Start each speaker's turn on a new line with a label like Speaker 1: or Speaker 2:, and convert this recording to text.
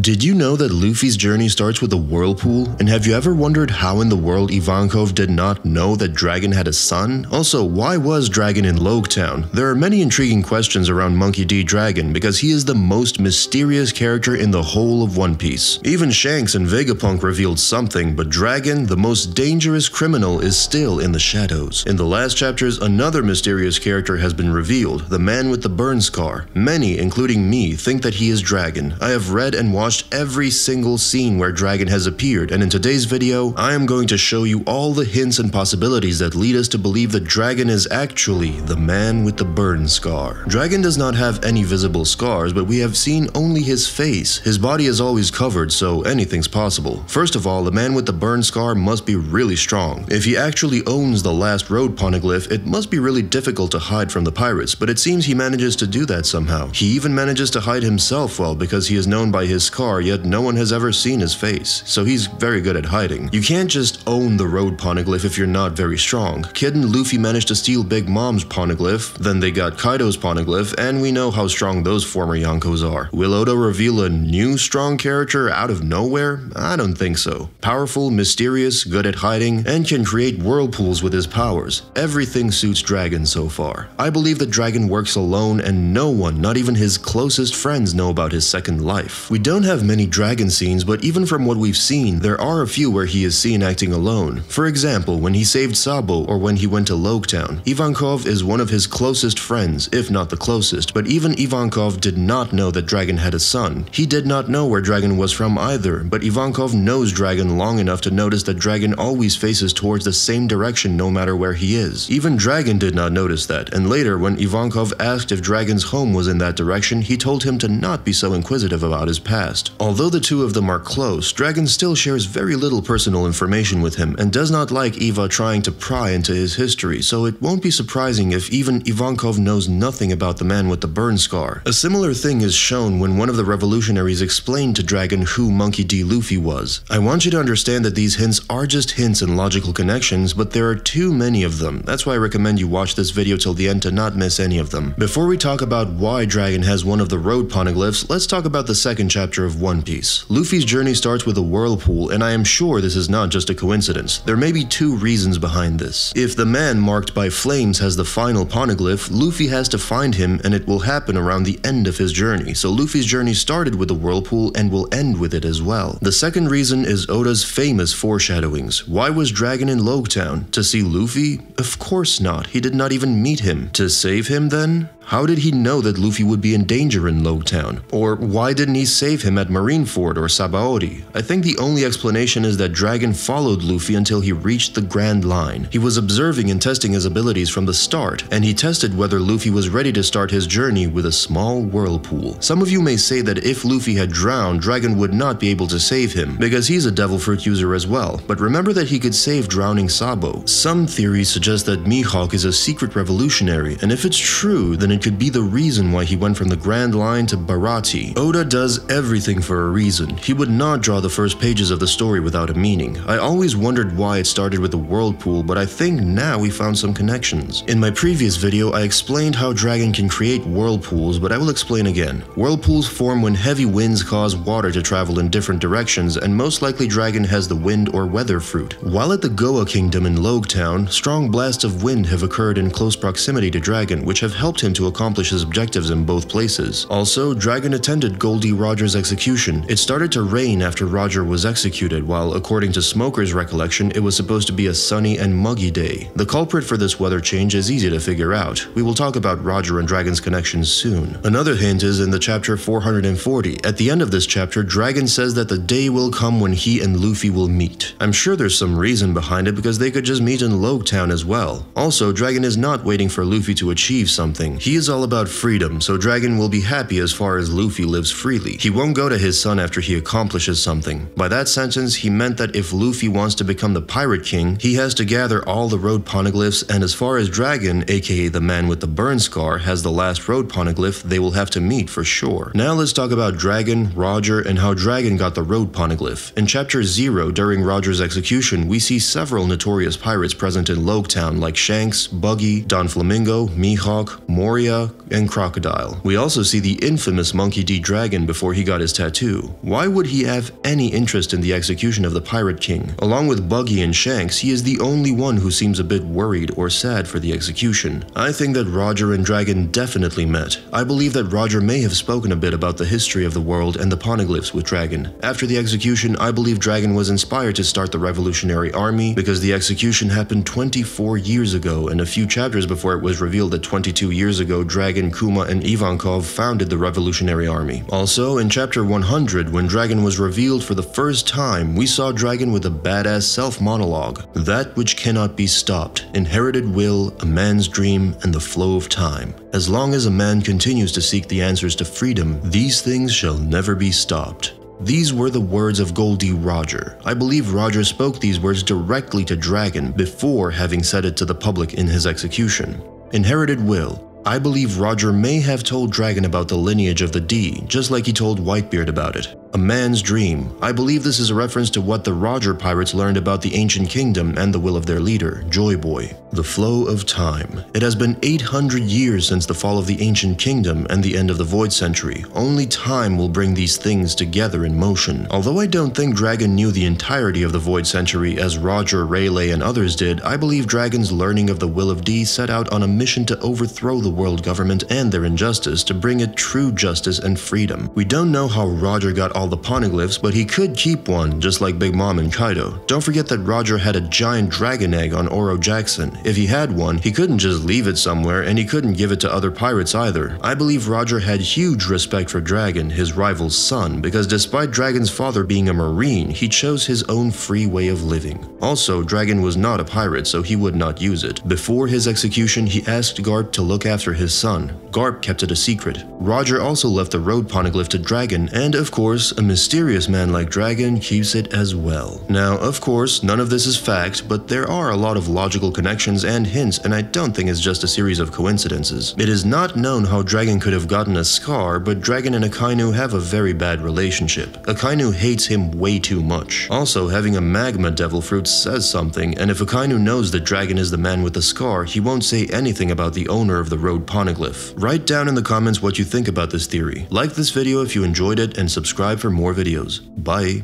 Speaker 1: Did you know that Luffy's journey starts with a whirlpool? And have you ever wondered how in the world Ivankov did not know that Dragon had a son? Also, why was Dragon in Loguetown? There are many intriguing questions around Monkey D. Dragon because he is the most mysterious character in the whole of One Piece. Even Shanks and Vegapunk revealed something, but Dragon, the most dangerous criminal, is still in the shadows. In the last chapters, another mysterious character has been revealed, the man with the burn scar. Many, including me, think that he is Dragon. I have read and watched every single scene where Dragon has appeared, and in today's video, I am going to show you all the hints and possibilities that lead us to believe that Dragon is actually the man with the burn scar. Dragon does not have any visible scars, but we have seen only his face. His body is always covered, so anything's possible. First of all, the man with the burn scar must be really strong. If he actually owns the last road Poneglyph, it must be really difficult to hide from the pirates, but it seems he manages to do that somehow. He even manages to hide himself well because he is known by his scar, yet no one has ever seen his face, so he's very good at hiding. You can't just own the road Poneglyph if you're not very strong. Kid and Luffy managed to steal Big Mom's Poneglyph, then they got Kaido's Poneglyph, and we know how strong those former Yonkos are. Will Oda reveal a new strong character out of nowhere? I don't think so. Powerful, mysterious, good at hiding, and can create whirlpools with his powers. Everything suits Dragon so far. I believe that Dragon works alone and no one, not even his closest friends, know about his second life. We don't have many Dragon scenes, but even from what we've seen, there are a few where he is seen acting alone. For example, when he saved Sabo or when he went to Loguetown. Ivankov is one of his closest friends, if not the closest, but even Ivankov did not know that Dragon had a son. He did not know where Dragon was from either, but Ivankov knows Dragon long enough to notice that Dragon always faces towards the same direction no matter where he is. Even Dragon did not notice that, and later when Ivankov asked if Dragon's home was in that direction, he told him to not be so inquisitive about his past. Although the two of them are close, Dragon still shares very little personal information with him and does not like Eva trying to pry into his history, so it won't be surprising if even Ivankov knows nothing about the man with the burn scar. A similar thing is shown when one of the revolutionaries explained to Dragon who Monkey D. Luffy was. I want you to understand that these hints are just hints and logical connections, but there are too many of them. That's why I recommend you watch this video till the end to not miss any of them. Before we talk about why Dragon has one of the road Poneglyphs, let's talk about the second chapter of One Piece. Luffy's journey starts with a whirlpool, and I am sure this is not just a coincidence. There may be two reasons behind this. If the man marked by flames has the final Poneglyph, Luffy has to find him, and it will happen around the end of his journey. So Luffy's journey started with a whirlpool and will end with it as well. The second reason is Oda's famous foreshadowings. Why was Dragon in Loguetown? To see Luffy? Of course not. He did not even meet him. To save him then? How did he know that Luffy would be in danger in Loguetown? Or why didn't he save him at Marineford or Sabaody? I think the only explanation is that Dragon followed Luffy until he reached the Grand Line. He was observing and testing his abilities from the start, and he tested whether Luffy was ready to start his journey with a small whirlpool. Some of you may say that if Luffy had drowned, Dragon would not be able to save him, because he's a devil fruit user as well, but remember that he could save drowning Sabo. Some theories suggest that Mihawk is a secret revolutionary, and if it's true, then it could be the reason why he went from the Grand Line to Baratie. Oda does everything for a reason. He would not draw the first pages of the story without a meaning. I always wondered why it started with the whirlpool, but I think now we found some connections. In my previous video, I explained how Dragon can create whirlpools, but I will explain again. Whirlpools form when heavy winds cause water to travel in different directions, and most likely Dragon has the wind or weather fruit. While at the Goa Kingdom in Loguetown, strong blasts of wind have occurred in close proximity to Dragon, which have helped him to accomplish his objectives in both places. Also, Dragon attended Goldie Roger's execution. It started to rain after Roger was executed, while according to Smoker's recollection, it was supposed to be a sunny and muggy day. The culprit for this weather change is easy to figure out. We will talk about Roger and Dragon's connections soon. Another hint is in the chapter 440. At the end of this chapter, Dragon says that the day will come when he and Luffy will meet. I'm sure there's some reason behind it because they could just meet in Loguetown as well. Also, Dragon is not waiting for Luffy to achieve something. He is all about freedom, so Dragon will be happy as far as Luffy lives freely. He won't go to his son after he accomplishes something. By that sentence, he meant that if Luffy wants to become the Pirate King, he has to gather all the road Poneglyphs, and as far as Dragon, aka the man with the burn scar, has the last road Poneglyph, they will have to meet for sure. Now let's talk about Dragon, Roger, and how Dragon got the road Poneglyph. In chapter 0, during Roger's execution, we see several notorious pirates present in Loguetown like Shanks, Buggy, Don Flamingo, Mihawk, Mori, Arya, and Crocodile. We also see the infamous Monkey D. Dragon before he got his tattoo. Why would he have any interest in the execution of the Pirate King? Along with Buggy and Shanks, he is the only one who seems a bit worried or sad for the execution. I think that Roger and Dragon definitely met. I believe that Roger may have spoken a bit about the history of the world and the Poneglyphs with Dragon. After the execution, I believe Dragon was inspired to start the Revolutionary Army because the execution happened 24 years ago, and a few chapters before it was revealed that 22 years ago Dragon, Kuma, and Ivankov founded the Revolutionary Army. Also, in chapter 100, when Dragon was revealed for the first time, we saw Dragon with a badass self-monologue. That which cannot be stopped, inherited will, a man's dream, and the flow of time. As long as a man continues to seek the answers to freedom, these things shall never be stopped. These were the words of Goldie Roger. I believe Roger spoke these words directly to Dragon before having said it to the public in his execution. Inherited will. I believe Roger may have told Dragon about the lineage of the D, just like he told Whitebeard about it. A man's dream. I believe this is a reference to what the Roger pirates learned about the ancient kingdom and the will of their leader, Joy Boy. The flow of time. It has been 800 years since the fall of the ancient kingdom and the end of the Void Century. Only time will bring these things together in motion. Although I don't think Dragon knew the entirety of the Void Century as Roger, Rayleigh, and others did, I believe Dragon's learning of the will of D set out on a mission to overthrow the world government and their injustice to bring it true justice and freedom. We don't know how Roger got all the Poneglyphs, but he could keep one, just like Big Mom and Kaido. Don't forget that Roger had a giant dragon egg on Oro Jackson. If he had one, he couldn't just leave it somewhere, and he couldn't give it to other pirates either. I believe Roger had huge respect for Dragon, his rival's son, because despite Dragon's father being a marine, he chose his own free way of living. Also, Dragon was not a pirate, so he would not use it. Before his execution, he asked Garp to look after his son. Garp kept it a secret. Roger also left the road Poneglyph to Dragon, and of course, a mysterious man like Dragon keeps it as well. Now, of course, none of this is fact, but there are a lot of logical connections and hints, and I don't think it's just a series of coincidences. It is not known how Dragon could have gotten a scar, but Dragon and Akainu have a very bad relationship. Akainu hates him way too much. Also, having a magma devil fruit says something, and if Akainu knows that Dragon is the man with the scar, he won't say anything about the owner of the road Poneglyph. Write down in the comments what you think about this theory. Like this video if you enjoyed it, and subscribe for more videos. Bye.